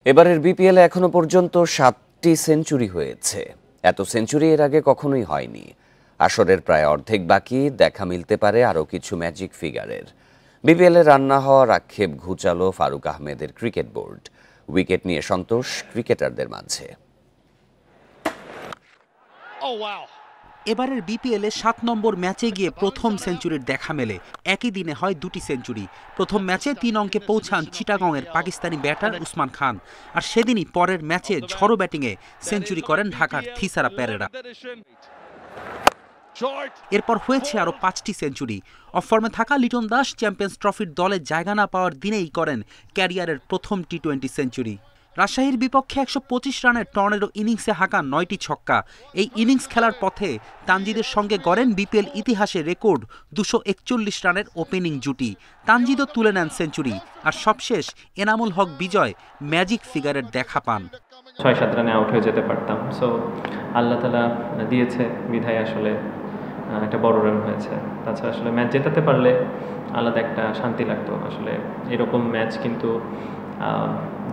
এবারের বিপিএলে এখনো পর্যন্ত 7টি সেঞ্চুরি হয়েছে। এত সেঞ্চুরি এর আগে কখনোই হয়নি। আসরের প্রায় অর্ধেক বাকি, দেখা মিলতে পারে আরও কিছু ম্যাজিক ফিগারের। বিপিএলে রান না হওয়ার আক্ষেপ ঘুচালো ফারুক আহমেদের ক্রিকেট বোর্ড। উইকেট নিয়ে সন্তোষ ক্রিকেটারদের মাঝে। এবারের বিপিএলে 7 নম্বর ম্যাচে গিয়ে প্রথম সেঞ্চুরির দেখা মেলে। একই দিনে হয় দুটি সেঞ্চুরি। প্রথম ম্যাচে 3 অঙ্কে পৌঁছান চিটাগংয়ের পাকিস্তানি ব্যাটার উসমান খান, আর সেদিনই পরের ম্যাচে ঝড়ো ব্যাটিংয়ে সেঞ্চুরি করেন ঢাকার থিসারা পেরেরা। এরপর হয়েছে আরও 5টি সেঞ্চুরি। অফ-ফর্মে থাকা লিটন দাস চ্যাম্পিয়ন্স ট্রফির দলে জায়গা না পাওয়ার দিনেই করেন ক্যারিয়ারের প্রথম টি-20 সেঞ্চুরি। রাজশাহীর বিপক্ষে 125 রানের টর্নেডো ইনিংসে হাঁকান 9টি ছক্কা। এই ইনিংস খেলার পথে তানজিদের সঙ্গে গড়েন বিপিএল ইতিহাসে রেকর্ড 241 রানের ওপেনিং জুটি। তানজিদও তুলে নেন সেঞ্চুরি, আর সবশেষ এনামুল হক বিজয় ম্যাজিক ফিগারের দেখা পান। 6-7 রানে আউট হয়ে যেতে পারতাম, সো আল্লাহ তাআলা দিয়েছে বিধায় আসলে একটা বড় রান হয়েছে। তাছাড়া আসলে ম্যাচ জেতাতে পারলে আলাদা একটা শান্তি লাগতো। আসলে এরকম ম্যাচ কিন্তু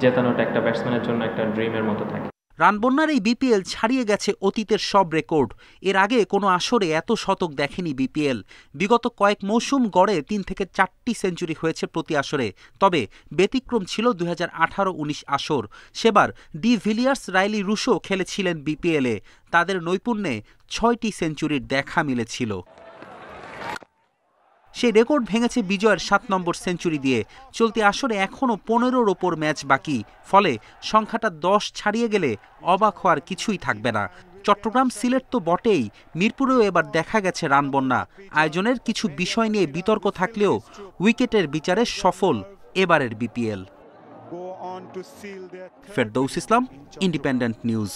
জেতানোটা একটা ব্যাটসম্যানের জন্য একটা ড্রিমের মতো থাকে। রান বন্যার এই বিপিএল ছাড়িয়ে গেছে অতীতের সব রেকর্ড। এর আগে কোনো আসরে এত শতক দেখেনি বিপিএল। বিগত কয়েক মৌসুম গড়ে 3 থেকে 4টি সেঞ্চুরি হয়েছে প্রতি আসরে। তবে ব্যতিক্রম ছিল 2018-19 আসর। সেবার ডি ভিলিয়ার্স, রাইলি রুশো খেলেছিলেন বিপিএলে। তাদের নৈপুণ্যে 6টি সেঞ্চুরির দেখা মিলেছিল। সেই রেকর্ড ভেঙেছে বিজয়ের 7 নম্বর সেঞ্চুরি দিয়ে। চলতি আসরে এখনও 15-র ওপর ম্যাচ বাকি, ফলে সংখ্যাটা 10 ছাড়িয়ে গেলে অবাক হওয়ার কিছুই থাকবে না। চট্টগ্রাম, সিলেট তো বটেই, মিরপুরেও এবার দেখা গেছে রান বন্যা। আয়োজনের কিছু বিষয় নিয়ে বিতর্ক থাকলেও উইকেটের বিচারে সফল এবারের বিপিএল। ফেরদৌস ইসলাম, ইন্ডিপেন্ডেন্ট নিউজ।